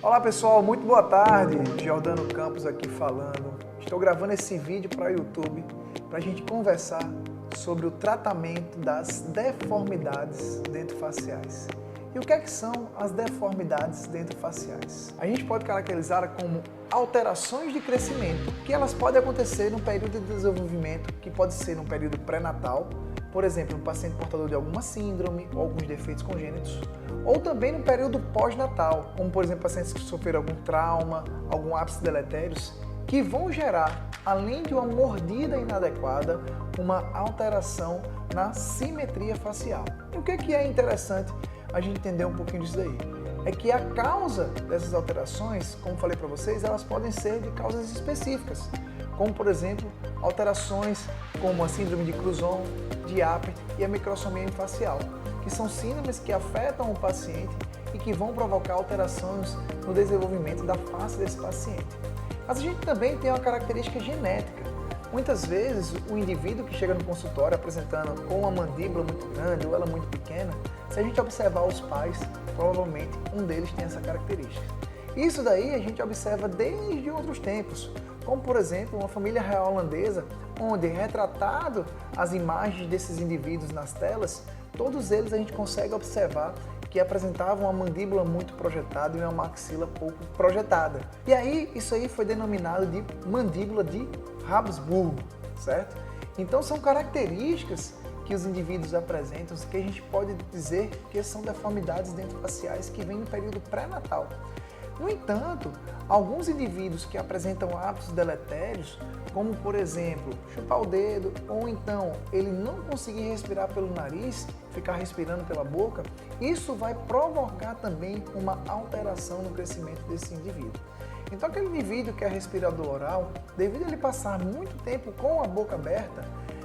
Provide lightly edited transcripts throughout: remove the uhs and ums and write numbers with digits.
Olá pessoal, muito boa tarde. Giordano Campos aqui falando. Estou gravando esse vídeo para o YouTube para a gente conversar sobre o tratamento das deformidades dentofaciais. E o que é que são as deformidades dentofaciais? A gente pode caracterizar como alterações de crescimento, que elas podem acontecer no período de desenvolvimento, que pode ser no período pré-natal, por exemplo, um paciente portador de alguma síndrome ou alguns defeitos congênitos, ou também no período pós-natal, como por exemplo pacientes que sofreram algum trauma, algum ápice deletérios, que vão gerar, além de uma mordida inadequada, uma alteração na simetria facial. E o que é interessante a gente entender um pouquinho disso daí? É que a causa dessas alterações, como falei para vocês, elas podem ser de causas específicas, como por exemplo, alterações como a síndrome de Crouzon, de Apert e a microsomia facial, que são síndromes que afetam o paciente e que vão provocar alterações no desenvolvimento da face desse paciente. Mas a gente também tem uma característica genética. Muitas vezes o indivíduo que chega no consultório apresentando com uma mandíbula muito grande ou ela muito pequena, se a gente observar os pais, provavelmente um deles tem essa característica. Isso daí a gente observa desde outros tempos, como por exemplo uma família real holandesa, onde retratado as imagens desses indivíduos nas telas, todos eles a gente consegue observar que apresentavam uma mandíbula muito projetada e uma maxila pouco projetada. E aí, isso aí foi denominado de mandíbula de Habsburgo, certo? Então são características que os indivíduos apresentam que a gente pode dizer que são deformidades dentofaciais que vêm no período pré-natal. No entanto, alguns indivíduos que apresentam hábitos deletérios, como por exemplo, chupar o dedo, ou então ele não conseguir respirar pelo nariz, ficar respirando pela boca, isso vai provocar também uma alteração no crescimento desse indivíduo. Então aquele indivíduo que é respirador oral, devido a ele passar muito tempo com a boca aberta,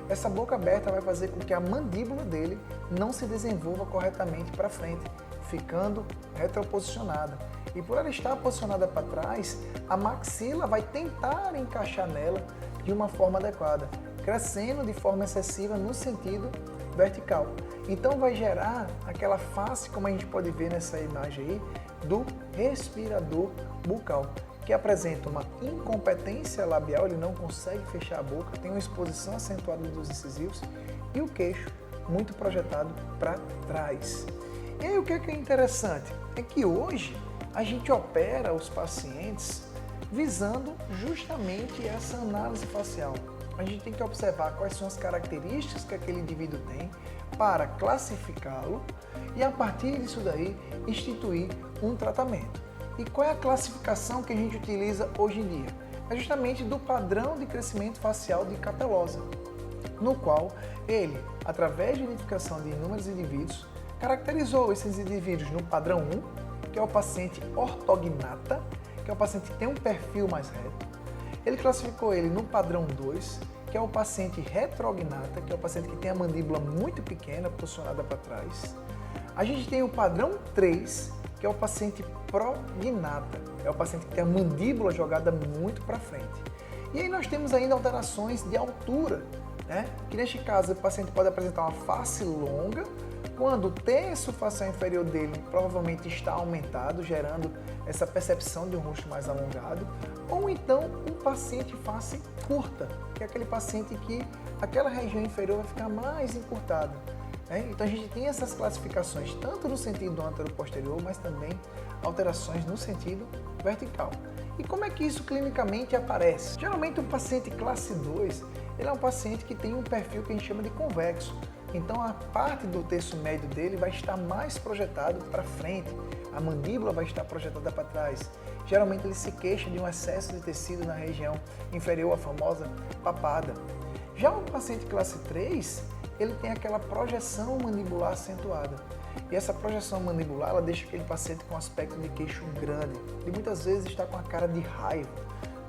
essa boca aberta vai fazer com que a mandíbula dele não se desenvolva corretamente para frente, ficando retroposicionada. E por ela estar posicionada para trás, a maxila vai tentar encaixar nela de uma forma adequada, crescendo de forma excessiva no sentido vertical. Então vai gerar aquela face, como a gente pode ver nessa imagem aí, do respirador bucal, que apresenta uma incompetência labial, ele não consegue fechar a boca, tem uma exposição acentuada dos incisivos e o queixo muito projetado para trás. E aí o que é interessante? É que hoje a gente opera os pacientes visando justamente essa análise facial. A gente tem que observar quais são as características que aquele indivíduo tem para classificá-lo e a partir disso daí instituir um tratamento. E qual é a classificação que a gente utiliza hoje em dia? É justamente do padrão de crescimento facial de Capelosa, no qual ele, através de identificação de inúmeros indivíduos, caracterizou esses indivíduos no padrão 1, que é o paciente ortognata, que é o paciente que tem um perfil mais reto. Ele classificou ele no padrão 2, que é o paciente retrognata, que é o paciente que tem a mandíbula muito pequena, posicionada para trás. A gente tem o padrão 3, que é o paciente prognata, é o paciente que tem a mandíbula jogada muito para frente. E aí nós temos ainda alterações de altura, né? Que neste caso o paciente pode apresentar uma face longa, quando o terço facial inferior dele provavelmente está aumentado, gerando essa percepção de um rosto mais alongado, ou então um paciente face curta, que é aquele paciente que aquela região inferior vai ficar mais encurtada. Então a gente tem essas classificações tanto no sentido antero-posterior, mas também alterações no sentido vertical. E como é que isso clinicamente aparece? Geralmente um paciente classe 2, ele é um paciente que tem um perfil que a gente chama de convexo. Então a parte do terço médio dele vai estar mais projetado para frente, a mandíbula vai estar projetada para trás. Geralmente ele se queixa de um excesso de tecido na região inferior, a famosa papada. Já o paciente classe 3, ele tem aquela projeção mandibular acentuada. E essa projeção mandibular, ela deixa aquele paciente com aspecto de queixo grande e muitas vezes está com a cara de raiva,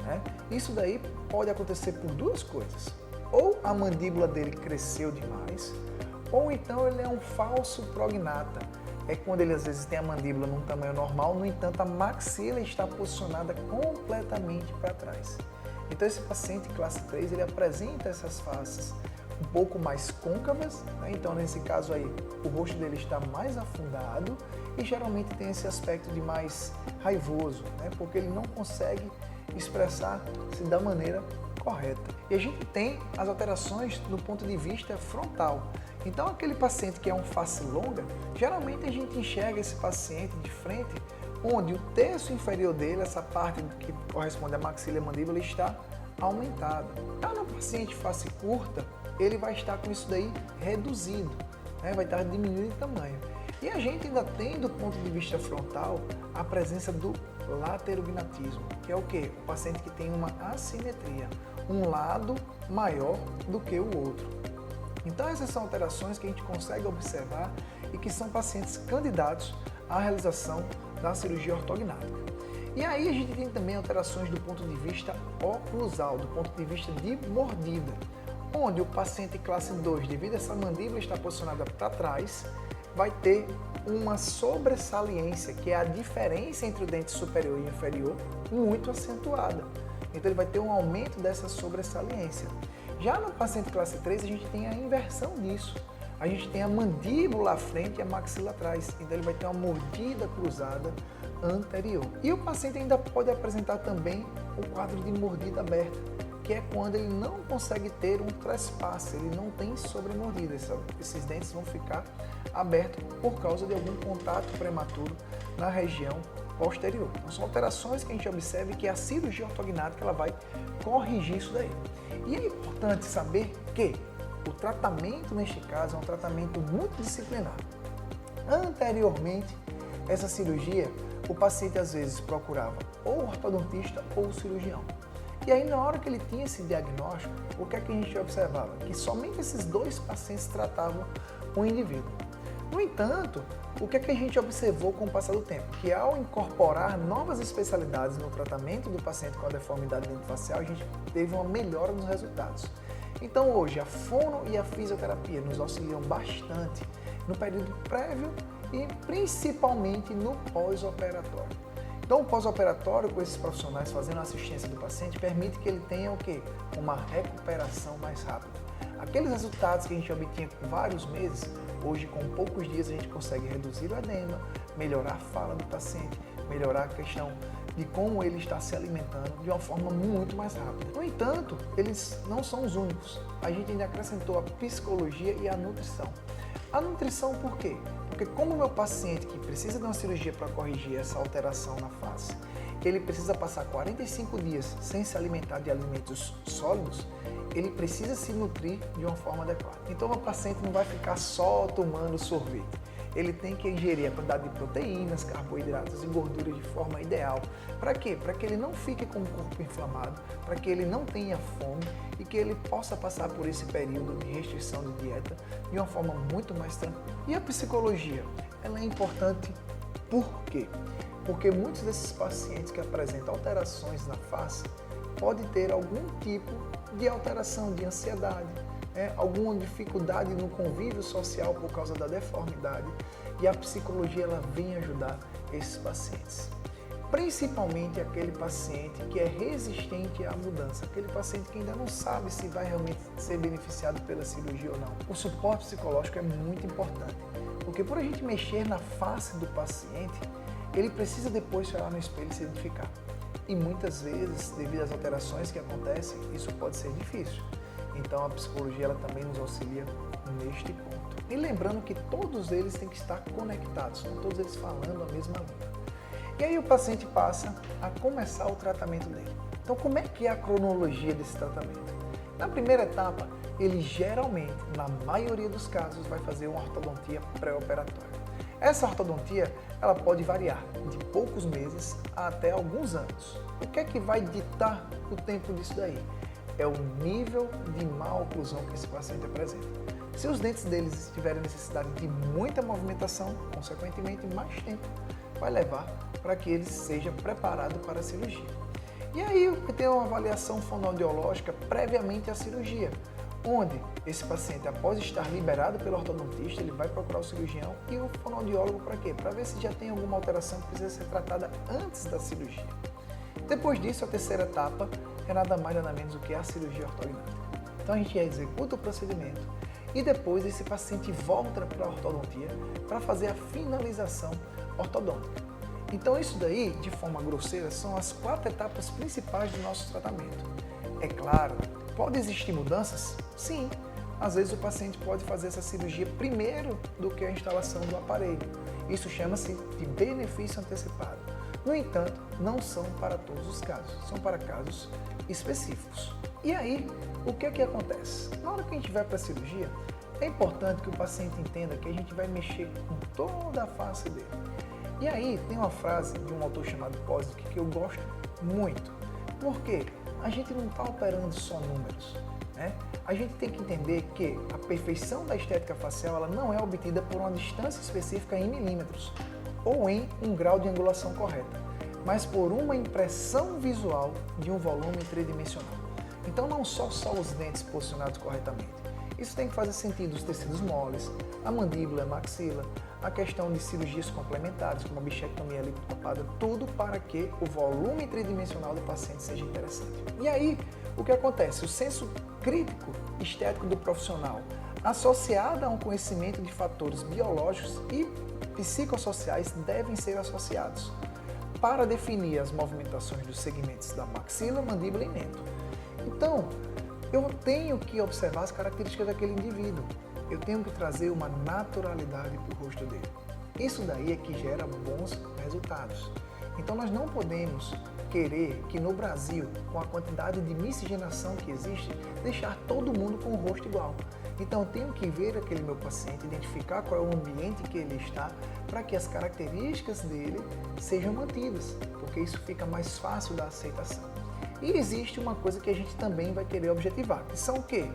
né? Isso daí pode acontecer por duas coisas. Ou a mandíbula dele cresceu demais, ou então ele é um falso prognata. É quando ele às vezes tem a mandíbula num tamanho normal, no entanto a maxila está posicionada completamente para trás. Então esse paciente classe 3, ele apresenta essas faces um pouco mais côncavas, né? Então nesse caso aí o rosto dele está mais afundado e geralmente tem esse aspecto de mais raivoso, né? Porque ele não consegue expressar-se da maneira correta. E a gente tem as alterações do ponto de vista frontal. Então, aquele paciente que é um face longa, geralmente a gente enxerga esse paciente de frente, onde o terço inferior dele, essa parte que corresponde à maxila e mandíbula, está aumentada. Já no paciente face curta, ele vai estar com isso daí reduzido, né? Vai estar diminuindo de tamanho. E a gente ainda tem, do ponto de vista frontal, a presença do laterognatismo, que é o quê? O paciente que tem uma assimetria, um lado maior do que o outro. Então essas são alterações que a gente consegue observar e que são pacientes candidatos à realização da cirurgia ortognática. E aí a gente tem também alterações do ponto de vista oclusal, do ponto de vista de mordida, onde o paciente classe 2, devido a essa mandíbula estar posicionada para trás, vai ter uma sobressaliência, que é a diferença entre o dente superior e inferior, muito acentuada. Então ele vai ter um aumento dessa sobressaliência. Já no paciente classe 3, a gente tem a inversão disso. A gente tem a mandíbula à frente e a maxila atrás. Então ele vai ter uma mordida cruzada anterior. E o paciente ainda pode apresentar também o quadro de mordida aberta, que é quando ele não consegue ter um trespasse, ele não tem sobremordida. Esses dentes vão ficar abertos por causa de algum contato prematuro na região posterior. Então, são alterações que a gente observa e que a cirurgia ortognática ela vai corrigir isso daí. E é importante saber que o tratamento, neste caso, é um tratamento multidisciplinar. Anteriormente, essa cirurgia, o paciente às vezes procurava ou ortodontista ou cirurgião. E aí, na hora que ele tinha esse diagnóstico, o que é que a gente observava? Que somente esses dois pacientes tratavam o indivíduo. No entanto, o que é que a gente observou com o passar do tempo? Que ao incorporar novas especialidades no tratamento do paciente com a deformidade dentofacial, a gente teve uma melhora nos resultados. Então, hoje, a fono e a fisioterapia nos auxiliam bastante no período prévio e principalmente no pós-operatório. Então, o pós-operatório, com esses profissionais fazendo a assistência do paciente, permite que ele tenha o quê? Uma recuperação mais rápida. Aqueles resultados que a gente obtinha com vários meses, hoje com poucos dias a gente consegue reduzir o edema, melhorar a fala do paciente, melhorar a questão de como ele está se alimentando de uma forma muito mais rápida. No entanto, eles não são os únicos. A gente ainda acrescentou a psicologia e a nutrição. A nutrição por quê? Porque como o meu paciente que precisa de uma cirurgia para corrigir essa alteração na face, ele precisa passar 45 dias sem se alimentar de alimentos sólidos, ele precisa se nutrir de uma forma adequada. Então o paciente não vai ficar só tomando sorvete. Ele tem que ingerir a quantidade de proteínas, carboidratos e gorduras de forma ideal. Para quê? Para que ele não fique com o corpo inflamado, para que ele não tenha fome e que ele possa passar por esse período de restrição de dieta de uma forma muito mais tranquila. E a psicologia? Ela é importante por quê? Porque muitos desses pacientes que apresentam alterações na face podem ter algum tipo de alteração de ansiedade, alguma dificuldade no convívio social por causa da deformidade, e a psicologia ela vem ajudar esses pacientes. Principalmente aquele paciente que é resistente à mudança, aquele paciente que ainda não sabe se vai realmente ser beneficiado pela cirurgia ou não. O suporte psicológico é muito importante, porque por a gente mexer na face do paciente, ele precisa depois olhar no espelho e se identificar. E muitas vezes, devido às alterações que acontecem, isso pode ser difícil. Então a psicologia ela também nos auxilia neste ponto. E lembrando que todos eles têm que estar conectados, não todos eles falando a mesma língua. E aí o paciente passa a começar o tratamento dele. Então como é que é a cronologia desse tratamento? Na primeira etapa, ele geralmente, na maioria dos casos, vai fazer uma ortodontia pré-operatória. Essa ortodontia ela pode variar de poucos meses a até alguns anos. O que é que vai ditar o tempo disso daí? É o nível de má oclusão que esse paciente apresenta. Se os dentes deles tiverem necessidade de muita movimentação, consequentemente mais tempo vai levar para que ele seja preparado para a cirurgia. E aí tem uma avaliação fonoaudiológica previamente à cirurgia, onde esse paciente, após estar liberado pelo ortodontista, ele vai procurar o cirurgião e o fonoaudiólogo para quê? Para ver se já tem alguma alteração que precisa ser tratada antes da cirurgia. Depois disso, a terceira etapa é nada mais nada menos do que a cirurgia ortognática. Então a gente executa o procedimento e depois esse paciente volta para a ortodontia para fazer a finalização ortodôntica. Então isso daí, de forma grosseira, são as 4 etapas principais do nosso tratamento. É claro, pode existir mudanças? Sim. Às vezes o paciente pode fazer essa cirurgia primeiro do que a instalação do aparelho. Isso chama-se de benefício antecipado. No entanto, não são para todos os casos, são para casos específicos. E aí, o que é que acontece? Na hora que a gente vai para a cirurgia, é importante que o paciente entenda que a gente vai mexer com toda a face dele. E aí, tem uma frase de um autor chamado Kozik que eu gosto muito. Porque a gente não está operando só números, né? A gente tem que entender que a perfeição da estética facial ela não é obtida por uma distância específica em milímetros ou em um grau de angulação correta, mas por uma impressão visual de um volume tridimensional. Então não só os dentes posicionados corretamente. Isso tem que fazer sentido os tecidos moles, a mandíbula, a maxila, a questão de cirurgias complementares, como a bichectomia lipopapada, tudo para que o volume tridimensional do paciente seja interessante. E aí, o que acontece? O senso crítico estético do profissional, associado a um conhecimento de fatores biológicos e psicossociais, devem ser associados para definir as movimentações dos segmentos da maxila, mandíbula e mento. Então, eu tenho que observar as características daquele indivíduo. Eu tenho que trazer uma naturalidade para o rosto dele. Isso daí é que gera bons resultados. Então nós não podemos querer que no Brasil, com a quantidade de miscigenação que existe, deixar todo mundo com o rosto igual. Então eu tenho que ver aquele meu paciente, identificar qual é o ambiente que ele está, para que as características dele sejam mantidas, porque isso fica mais fácil da aceitação. E existe uma coisa que a gente também vai querer objetivar, que são o quê?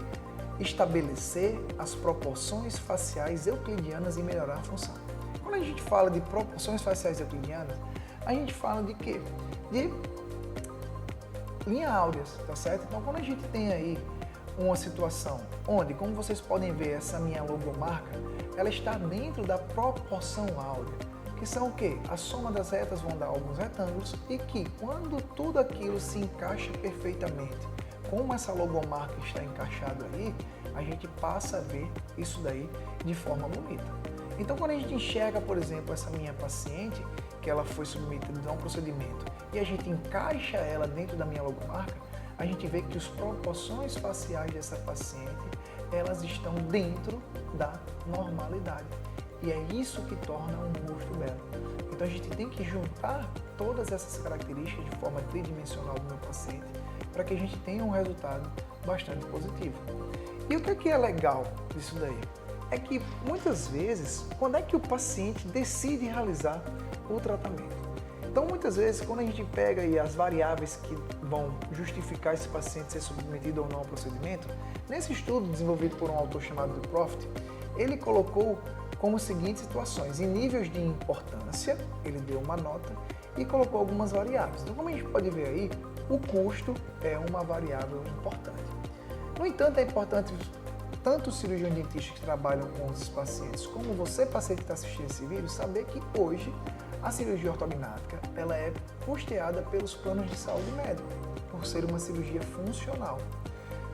Estabelecer as proporções faciais euclidianas e melhorar a função. Quando a gente fala de proporções faciais euclidianas, a gente fala de quê? De linha áureas, tá certo? Então quando a gente tem aí uma situação onde, como vocês podem ver, essa minha logomarca, ela está dentro da proporção áurea, que são o quê? A soma das retas vão dar alguns retângulos e que quando tudo aquilo se encaixa perfeitamente, como essa logomarca está encaixada aí, a gente passa a ver isso daí de forma bonita. Então quando a gente enxerga, por exemplo, essa minha paciente, que ela foi submetida a um procedimento e a gente encaixa ela dentro da minha logomarca, a gente vê que as proporções faciais dessa paciente, elas estão dentro da normalidade. E é isso que torna um rosto belo. Então a gente tem que juntar todas essas características de forma tridimensional do meu paciente para que a gente tenha um resultado bastante positivo. E o que é legal disso daí? É que muitas vezes, quando é que o paciente decide realizar o tratamento? Então muitas vezes, quando a gente pega aí as variáveis que vão justificar esse paciente ser submetido ou não ao procedimento, nesse estudo desenvolvido por um autor chamado Proft, ele colocou como seguintes situações: em níveis de importância, ele deu uma nota e colocou algumas variáveis. Então, como a gente pode ver aí, o custo é uma variável importante. No entanto, é importante tanto os cirurgiões dentistas que trabalham com os pacientes, como você, paciente que está assistindo esse vídeo, saber que hoje a cirurgia ortognática ela é custeada pelos planos de saúde médica, por ser uma cirurgia funcional.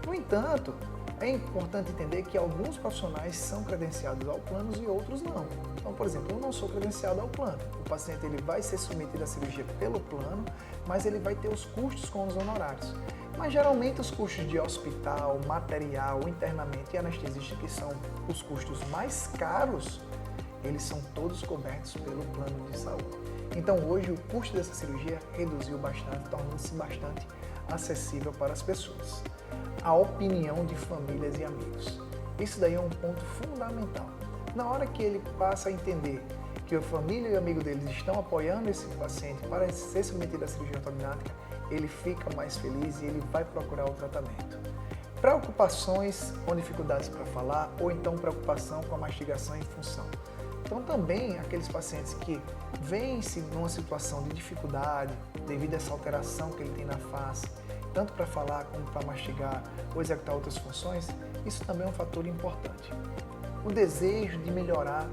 No entanto, é importante entender que alguns profissionais são credenciados ao plano e outros não. Então, por exemplo, eu não sou credenciado ao plano. O paciente ele vai ser submetido à cirurgia pelo plano, mas ele vai ter os custos com os honorários. Mas geralmente os custos de hospital, material, internamento e anestesista, que são os custos mais caros, eles são todos cobertos pelo plano de saúde. Então hoje o custo dessa cirurgia reduziu bastante, tornando-se bastante acessível para as pessoas. A opinião de famílias e amigos. Isso daí é um ponto fundamental. Na hora que ele passa a entender que a família e o amigo deles estão apoiando esse paciente para ser submetido à cirurgia ortognática, ele fica mais feliz e ele vai procurar o tratamento. Preocupações com dificuldades para falar ou então preocupação com a mastigação em função. Então também aqueles pacientes que veem-se numa situação de dificuldade devido a essa alteração que ele tem na face, tanto para falar como para mastigar ou executar outras funções, isso também é um fator importante. O desejo de melhorar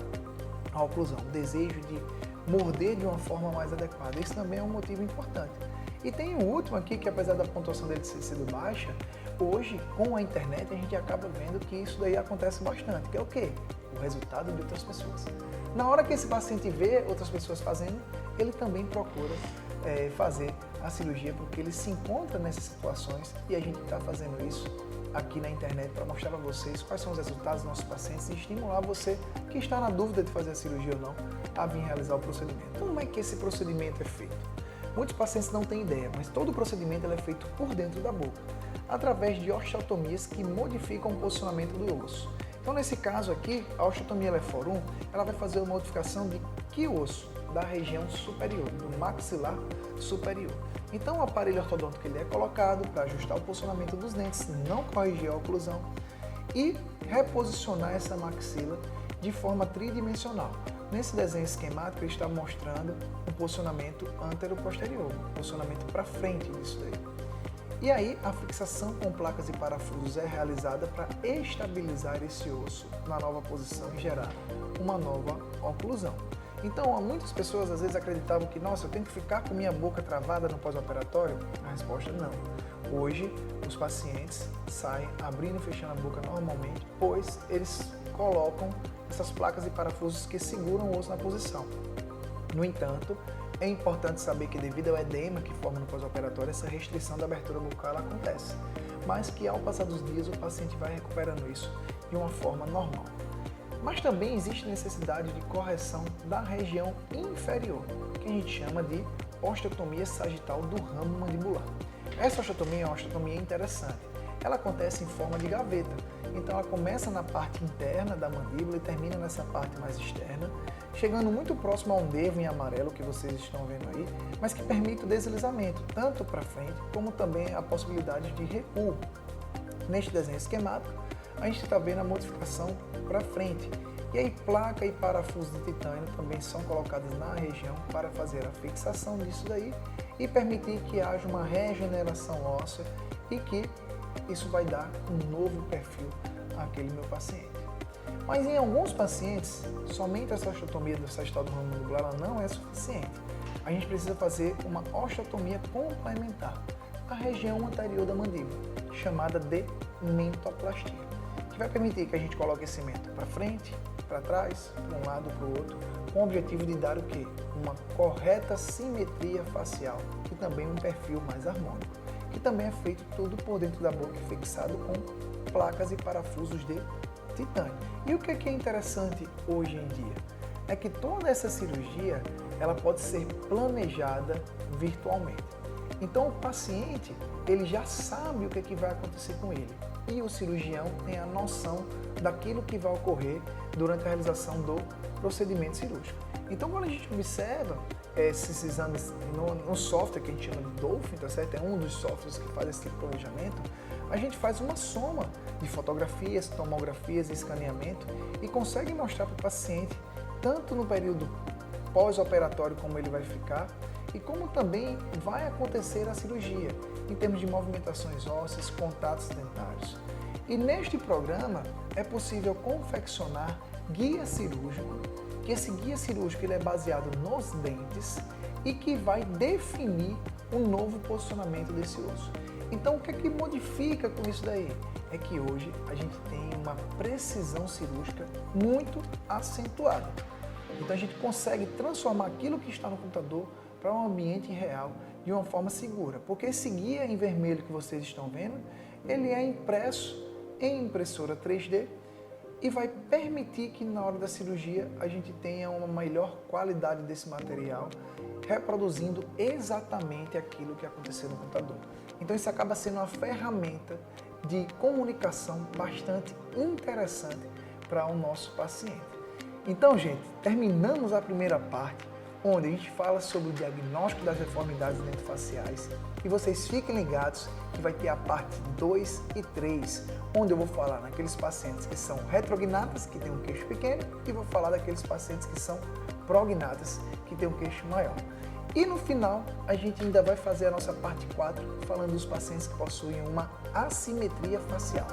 a oclusão, o desejo de morder de uma forma mais adequada, isso também é um motivo importante. E tem o último aqui, que apesar da pontuação dele ter sido baixa, hoje, com a internet, a gente acaba vendo que isso daí acontece bastante, que é o quê? O resultado de outras pessoas. Na hora que esse paciente vê outras pessoas fazendo, ele também procura fazer a cirurgia, porque ele se encontra nessas situações e a gente está fazendo isso aqui na internet para mostrar para vocês quais são os resultados dos nossos pacientes e estimular você que está na dúvida de fazer a cirurgia ou não a vir realizar o procedimento. Como é que esse procedimento é feito? Muitos pacientes não têm ideia, mas todo o procedimento é feito por dentro da boca, através de osteotomias que modificam o posicionamento do osso. Então, nesse caso aqui, a osteotomia Lefort 1, ela vai fazer uma modificação de que osso? Da região superior, do maxilar superior. Então, o aparelho ortodôntico ele é colocado para ajustar o posicionamento dos dentes, não corrigir a oclusão e reposicionar essa maxila de forma tridimensional. Nesse desenho esquemático, ele está mostrando um posicionamento antero-posterior, um posicionamento para frente disso daí. E aí, a fixação com placas e parafusos é realizada para estabilizar esse osso na nova posição e gerar uma nova oclusão. Então, muitas pessoas às vezes acreditavam que, nossa, eu tenho que ficar com minha boca travada no pós-operatório? A resposta é não. Hoje, os pacientes saem abrindo e fechando a boca normalmente, pois eles colocam essas placas e parafusos que seguram o osso na posição. No entanto, é importante saber que devido ao edema que forma no pós-operatório, essa restrição da abertura bucal acontece, mas que ao passar dos dias o paciente vai recuperando isso de uma forma normal. Mas também existe necessidade de correção da região inferior, que a gente chama de osteotomia sagital do ramo mandibular. Essa osteotomia é uma osteotomia interessante. Ela acontece em forma de gaveta, então ela começa na parte interna da mandíbula e termina nessa parte mais externa, chegando muito próximo ao nervo em amarelo que vocês estão vendo aí, mas que permite o deslizamento, tanto para frente como também a possibilidade de recuo. Neste desenho esquemático, a gente está vendo a modificação para frente. E aí placa e parafuso de titânio também são colocados na região para fazer a fixação disso daí e permitir que haja uma regeneração óssea e que isso vai dar um novo perfil àquele meu paciente. Mas em alguns pacientes, somente essa osteotomia do sagital do ramo mandibular ela não é suficiente. A gente precisa fazer uma osteotomia complementar à região anterior da mandíbula, chamada de mentoplastia, que vai permitir que a gente coloque esse mento para frente, para trás, para um lado, para o outro, com o objetivo de dar o quê? Uma correta simetria facial e também um perfil mais harmônico, que também é feito tudo por dentro da boca, fixado com placas e parafusos de titânio. E o que é interessante hoje em dia? É que toda essa cirurgia ela pode ser planejada virtualmente. Então o paciente ele já sabe o que vai acontecer com ele e o cirurgião tem a noção daquilo que vai ocorrer durante a realização do procedimento cirúrgico. Então quando a gente observa esses exames no software que a gente chama de Dolphin, tá certo? É um dos softwares que faz esse tipo de planejamento, a gente faz uma soma de fotografias, tomografias e escaneamento e consegue mostrar para o paciente, tanto no período pós-operatório como ele vai ficar, e como também vai acontecer a cirurgia, em termos de movimentações ósseas, contatos dentários. E neste programa é possível confeccionar guia cirúrgico, que esse guia cirúrgico ele é baseado nos dentes e que vai definir um novo posicionamento desse osso. Então o que é que modifica com isso daí? É que hoje a gente tem uma precisão cirúrgica muito acentuada. Então a gente consegue transformar aquilo que está no computador para um ambiente real de uma forma segura. Porque esse guia em vermelho que vocês estão vendo, ele é impresso em impressora 3D e vai permitir que na hora da cirurgia a gente tenha uma melhor qualidade desse material, reproduzindo exatamente aquilo que aconteceu no computador. Então isso acaba sendo uma ferramenta de comunicação bastante interessante para o nosso paciente. Então, gente, terminamos a primeira parte, onde a gente fala sobre o diagnóstico das deformidades dentofaciais. E vocês fiquem ligados que vai ter a parte 2 e 3, onde eu vou falar naqueles pacientes que são retrognatas, que têm um queixo pequeno, e vou falar daqueles pacientes que são prognatas, que têm um queixo maior. E no final, a gente ainda vai fazer a nossa parte 4, falando dos pacientes que possuem uma assimetria facial.